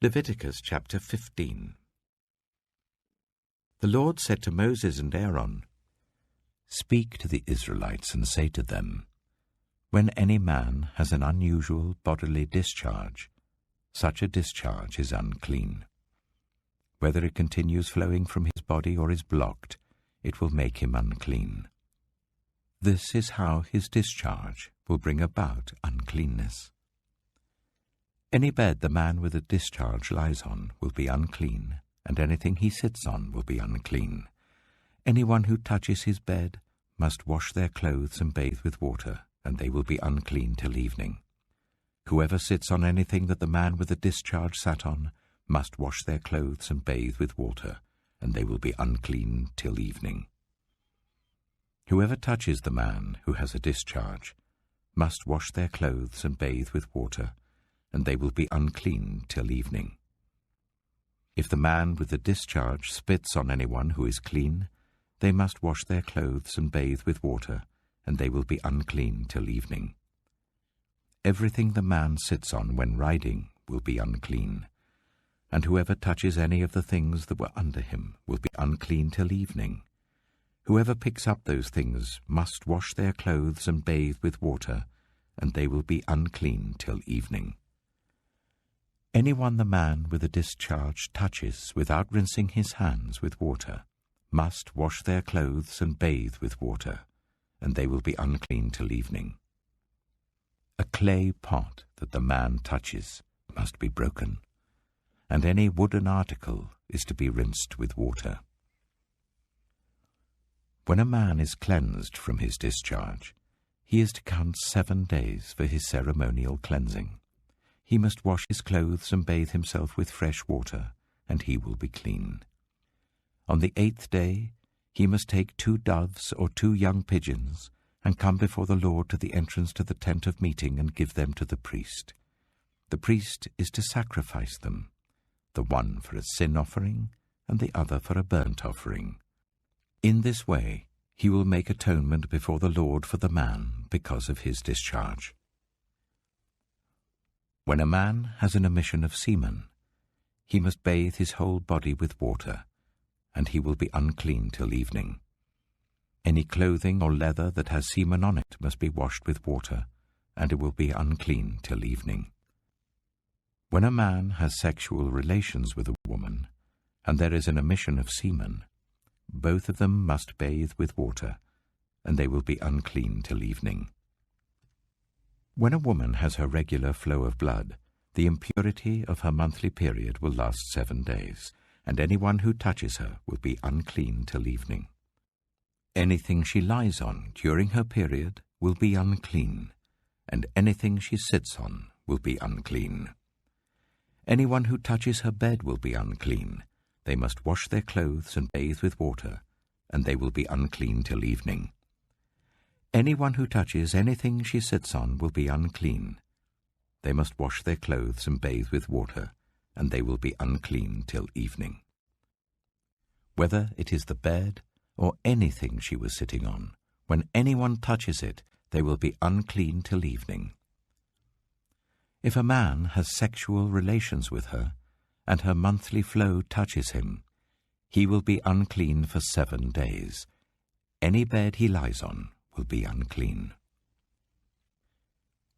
Leviticus chapter 15. The Lord said to Moses and Aaron, "Speak to the Israelites and say to them, when any man has an unusual bodily discharge, such a discharge is unclean. Whether it continues flowing from his body or is blocked, it will make him unclean. This is how his discharge will bring about uncleanness. Any bed the man with a discharge lies on will be unclean, and anything he sits on will be unclean. Anyone who touches his bed must wash their clothes and bathe with water, and they will be unclean till evening. Whoever sits on anything that the man with a discharge sat on must wash their clothes and bathe with water, and they will be unclean till evening. Whoever touches the man who has a discharge must wash their clothes and bathe with water, and they will be unclean till evening. If the man with the discharge spits on anyone who is clean, they must wash their clothes and bathe with water, and they will be unclean till evening. Everything the man sits on when riding will be unclean, and whoever touches any of the things that were under him will be unclean till evening. Whoever picks up those things must wash their clothes and bathe with water, and they will be unclean till evening. Anyone the man with a discharge touches without rinsing his hands with water must wash their clothes and bathe with water, and they will be unclean till evening. A clay pot that the man touches must be broken, and any wooden article is to be rinsed with water. When a man is cleansed from his discharge, he is to count 7 days for his ceremonial cleansing. He must wash his clothes and bathe himself with fresh water, and he will be clean. On the 8th day, he must take 2 doves or 2 young pigeons, and come before the Lord to the entrance to the tent of meeting and give them to the priest. The priest is to sacrifice them, the one for a sin offering and the other for a burnt offering. In this way, he will make atonement before the Lord for the man because of his discharge. When a man has an emission of semen, he must bathe his whole body with water, and he will be unclean till evening. Any clothing or leather that has semen on it must be washed with water, and it will be unclean till evening. When a man has sexual relations with a woman, and there is an emission of semen, both of them must bathe with water, and they will be unclean till evening. When a woman has her regular flow of blood, the impurity of her monthly period will last 7 days, and anyone who touches her will be unclean till evening. Anything she lies on during her period will be unclean, and anything she sits on will be unclean. Anyone who touches her bed will be unclean. They must wash their clothes and bathe with water, and they will be unclean till evening. Anyone who touches anything she sits on will be unclean. They must wash their clothes and bathe with water, and they will be unclean till evening. Whether it is the bed or anything she was sitting on, when anyone touches it, they will be unclean till evening. If a man has sexual relations with her, and her monthly flow touches him, he will be unclean for 7 days. Any bed he lies on will be unclean.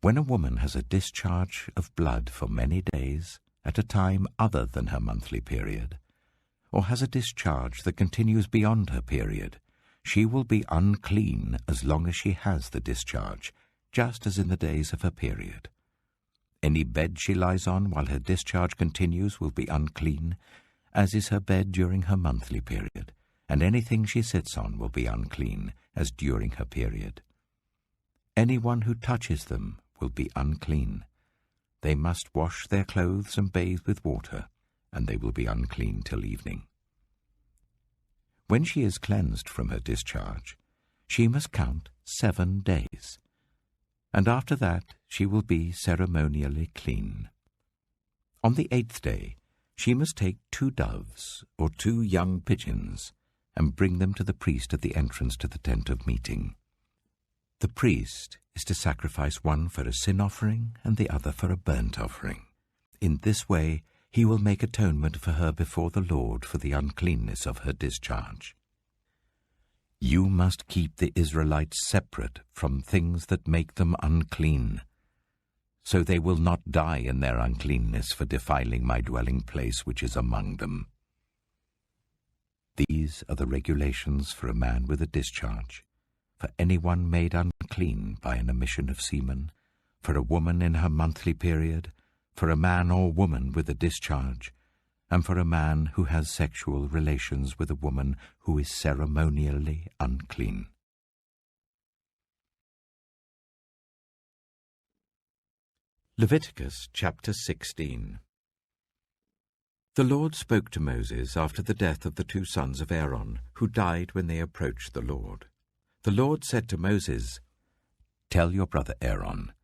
When a woman has a discharge of blood for many days at a time other than her monthly period, or has a discharge that continues beyond her period, she will be unclean as long as she has the discharge, just as in the days of her period. Any bed she lies on while her discharge continues will be unclean, as is her bed during her monthly period, and anything she sits on will be unclean, as during her period. Anyone who touches them will be unclean. They must wash their clothes and bathe with water, and they will be unclean till evening. When she is cleansed from her discharge, she must count 7 days, and after that she will be ceremonially clean. On the 8th day, she must take 2 doves or 2 young pigeons and bring them to the priest at the entrance to the tent of meeting. The priest is to sacrifice one for a sin offering and the other for a burnt offering. In this way, he will make atonement for her before the Lord for the uncleanness of her discharge. You must keep the Israelites separate from things that make them unclean, so they will not die in their uncleanness for defiling my dwelling place which is among them. These are the regulations for a man with a discharge, for anyone made unclean by an emission of semen, for a woman in her monthly period, for a man or woman with a discharge, and for a man who has sexual relations with a woman who is ceremonially unclean. Leviticus chapter 16. The Lord spoke to Moses after the death of the 2 sons of Aaron, who died when they approached the Lord. The Lord said to Moses, "Tell your brother Aaron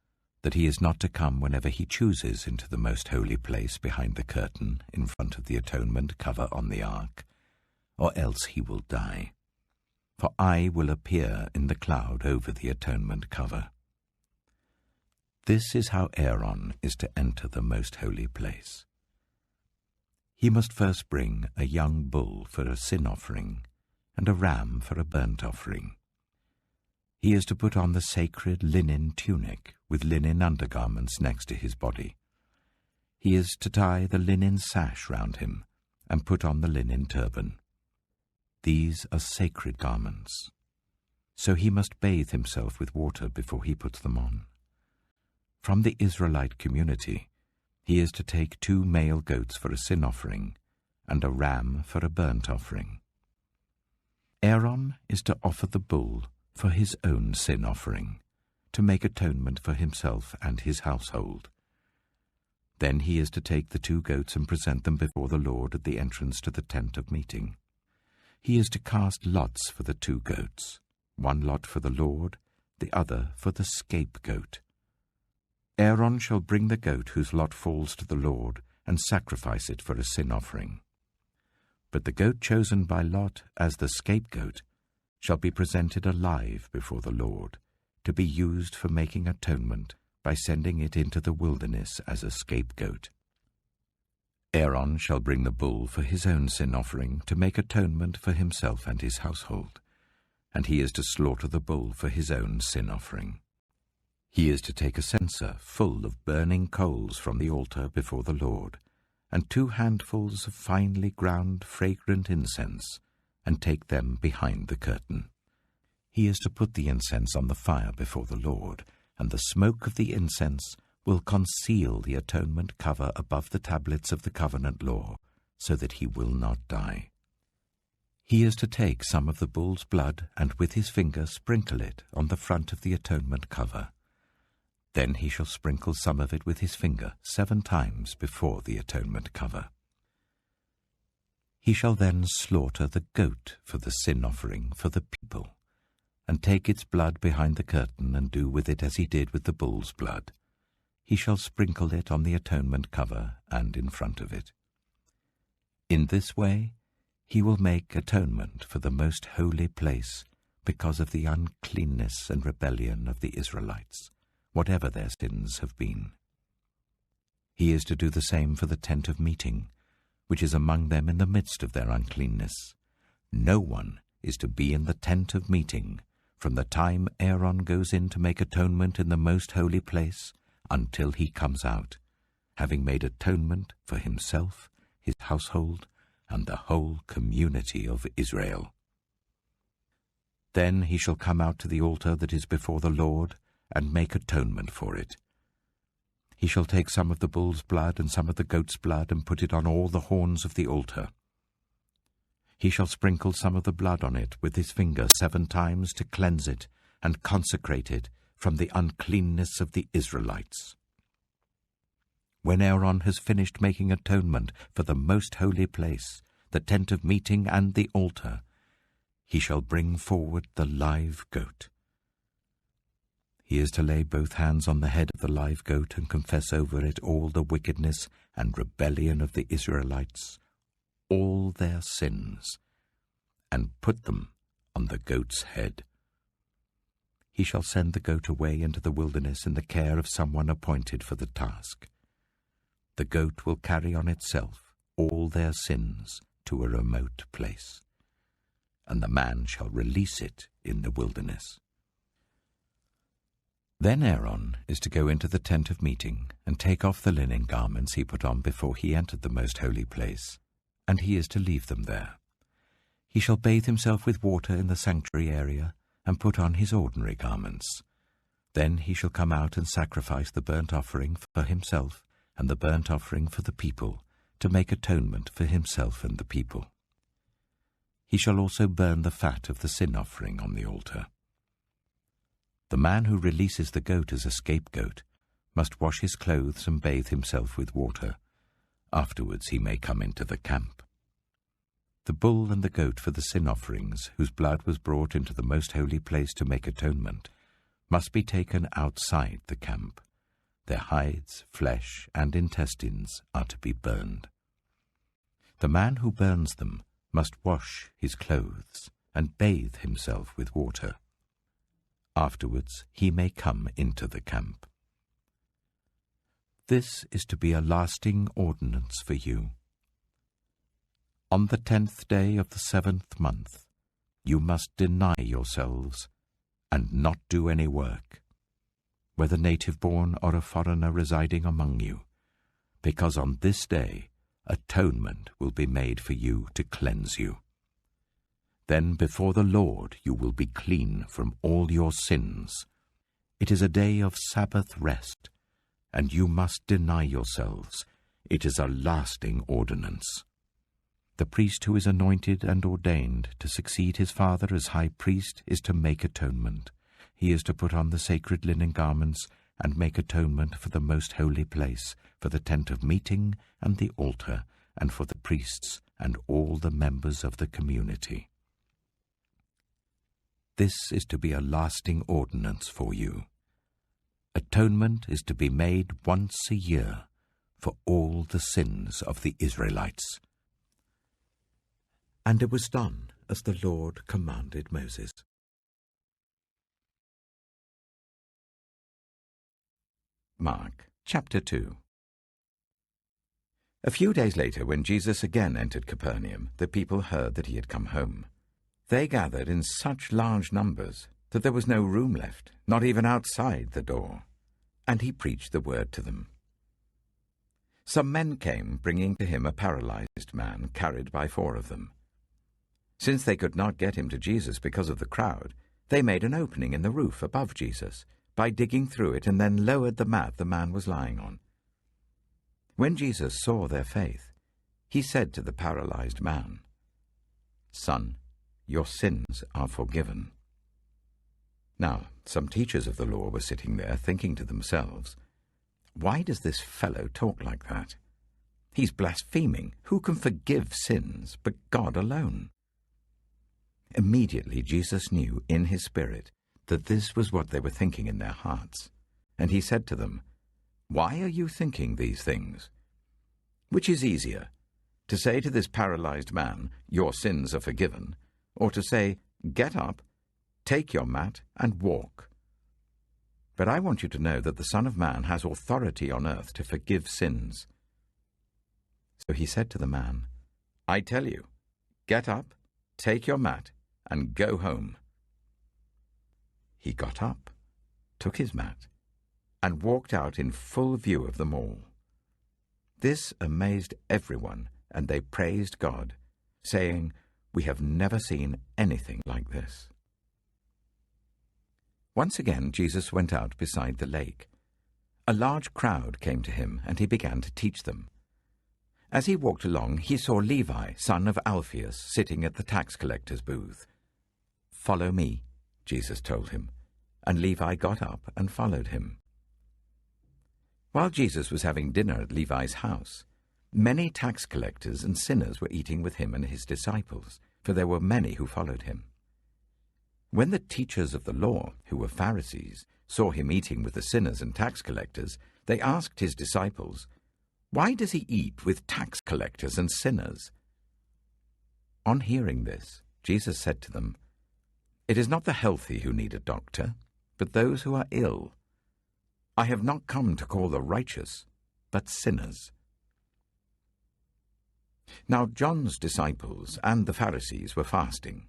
that he is not to come whenever he chooses into the most holy place behind the curtain in front of the atonement cover on the ark, or else he will die. For I will appear in the cloud over the atonement cover." This is how Aaron is to enter the most holy place. He must first bring a young bull for a sin offering and a ram for a burnt offering. He is to put on the sacred linen tunic with linen undergarments next to his body. He is to tie the linen sash round him and put on the linen turban. These are sacred garments, so he must bathe himself with water before he puts them on. From the Israelite community, he is to take 2 male goats for a sin offering and a ram for a burnt offering. Aaron is to offer the bull for his own sin offering, to make atonement for himself and his household. Then he is to take the 2 goats and present them before the Lord at the entrance to the tent of meeting. He is to cast lots for the 2 goats, 1 lot for the Lord, the other for the scapegoat. Aaron shall bring the goat whose lot falls to the Lord and sacrifice it for a sin offering. But the goat chosen by lot as the scapegoat shall be presented alive before the Lord, to be used for making atonement by sending it into the wilderness as a scapegoat. Aaron shall bring the bull for his own sin offering to make atonement for himself and his household, and he is to slaughter the bull for his own sin offering. He is to take a censer full of burning coals from the altar before the Lord, and 2 handfuls of finely ground fragrant incense, and take them behind the curtain. He is to put the incense on the fire before the Lord, and the smoke of the incense will conceal the atonement cover above the tablets of the covenant law, so that he will not die. He is to take some of the bull's blood and with his finger sprinkle it on the front of the atonement cover. Then he shall sprinkle some of it with his finger 7 times before the atonement cover. He shall then slaughter the goat for the sin offering for the people, and take its blood behind the curtain and do with it as he did with the bull's blood. He shall sprinkle it on the atonement cover and in front of it. In this way he will make atonement for the most holy place because of the uncleanness and rebellion of the Israelites, whatever their sins have been. He is to do the same for the tent of meeting, which is among them in the midst of their uncleanness. No one is to be in the tent of meeting from the time Aaron goes in to make atonement in the most holy place until he comes out, having made atonement for himself, his household, and the whole community of Israel. Then he shall come out to the altar that is before the Lord and make atonement for it. He shall take some of the bull's blood and some of the goat's blood and put it on all the horns of the altar. He shall sprinkle some of the blood on it with his finger 7 times to cleanse it and consecrate it from the uncleanness of the Israelites. When Aaron has finished making atonement for the most holy place, the tent of meeting and the altar, he shall bring forward the live goat. He is to lay both hands on the head of the live goat and confess over it all the wickedness and rebellion of the Israelites, all their sins, and put them on the goat's head. He shall send the goat away into the wilderness in the care of someone appointed for the task. the goat will carry on itself all their sins to a remote place, and the man shall release it in the wilderness. Then Aaron is to go into the tent of meeting and take off the linen garments he put on before he entered the most holy place, and he is to leave them there. He shall bathe himself with water in the sanctuary area and put on his ordinary garments. Then he shall come out and sacrifice the burnt offering for himself and the burnt offering for the people, to make atonement for himself and the people. He shall also burn the fat of the sin offering on the altar. The man who releases the goat as a scapegoat must wash his clothes and bathe himself with water. Afterwards he may come into the camp. The bull and the goat for the sin offerings, whose blood was brought into the most holy place to make atonement, must be taken outside the camp. Their hides, flesh, and intestines are to be burned. The man who burns them must wash his clothes and bathe himself with water. Afterwards he may come into the camp. This is to be a lasting ordinance for you. On the 10th day of the 7th month, you must deny yourselves and not do any work, whether native-born or a foreigner residing among you, because on this day atonement will be made for you to cleanse you. Then before the Lord you will be clean from all your sins. It is a day of Sabbath rest, and you must deny yourselves. It is a lasting ordinance. The priest who is anointed and ordained to succeed his father as high priest is to make atonement. He is to put on the sacred linen garments and make atonement for the most holy place, for the tent of meeting and the altar, and for the priests and all the members of the community. This is to be a lasting ordinance for you. Atonement is to be made once a year for all the sins of the Israelites. And it was done as the Lord commanded Moses. Mark chapter 2. A few days later, when Jesus again entered Capernaum, the people heard that he had come home. They gathered in such large numbers that there was no room left, not even outside the door, and he preached the word to them. Some men came, bringing to him a paralyzed man carried by 4 of them. Since they could not get him to Jesus because of the crowd, they made an opening in the roof above Jesus by digging through it and then lowered the mat the man was lying on. When Jesus saw their faith, he said to the paralyzed man, "Son, your sins are forgiven." Now, some teachers of the law were sitting there thinking to themselves, "Why does this fellow talk like that? He's blaspheming. Who can forgive sins but God alone?" Immediately Jesus knew in his spirit that this was what they were thinking in their hearts, and he said to them, "Why are you thinking these things? Which is easier, to say to this paralyzed man, 'Your sins are forgiven,' or to say, 'Get up, take your mat, and walk'? But I want you to know that the Son of Man has authority on earth to forgive sins." So he said to the man, "I tell you, get up, take your mat, and go home." He got up, took his mat, and walked out in full view of them all. This amazed everyone, and they praised God, saying, "We have never seen anything like this." Once again Jesus went out beside the lake. A large crowd came to him, and he began to teach them. As he walked along, he saw Levi, son of Alphaeus, sitting at the tax collector's booth. "Follow me," Jesus told him, and Levi got up and followed him. While Jesus was having dinner at Levi's house, many tax collectors and sinners were eating with him and his disciples, for there were many who followed him. When the teachers of the law, who were Pharisees, saw him eating with the sinners and tax collectors, they asked his disciples, "Why does he eat with tax collectors and sinners?" On hearing this, Jesus said to them, "It is not the healthy who need a doctor, but those who are ill. I have not come to call the righteous, but sinners." Now John's disciples and the Pharisees were fasting.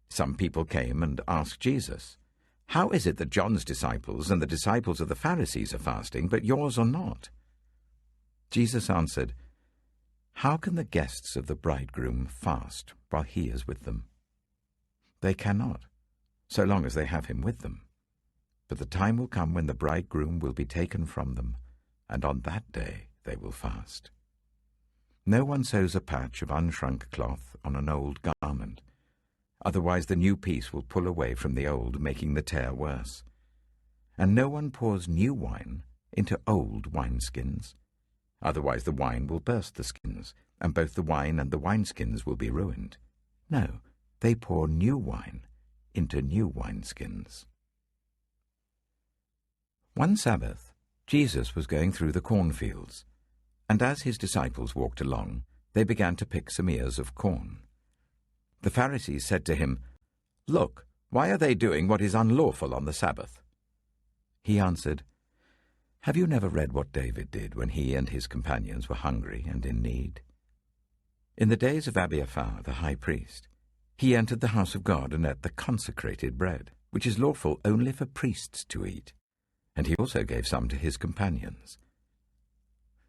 Some people came and asked Jesus, "How is it that John's disciples and the disciples of the Pharisees are fasting, but yours are not?" Jesus answered, "How can the guests of the bridegroom fast while he is with them? They cannot, so long as they have him with them. But the time will come when the bridegroom will be taken from them, and on that day they will fast. No one sews a patch of unshrunk cloth on an old garment. Otherwise the new piece will pull away from the old, making the tear worse. And no one pours new wine into old wineskins. Otherwise the wine will burst the skins, and both the wine and the wineskins will be ruined. No, they pour new wine into new wineskins." One Sabbath, Jesus was going through the cornfields, and as his disciples walked along, they began to pick some ears of corn. The Pharisees said to him, "Look, why are they doing what is unlawful on the Sabbath?" He answered, "Have you never read what David did when he and his companions were hungry and in need? In the days of Abiathar the high priest, he entered the house of God and ate the consecrated bread, which is lawful only for priests to eat, and he also gave some to his companions.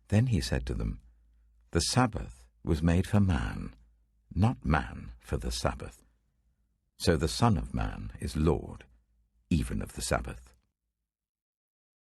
Then he said to them, 'The Sabbath was made for man, not man for the Sabbath. So the Son of Man is Lord, even of the Sabbath.'"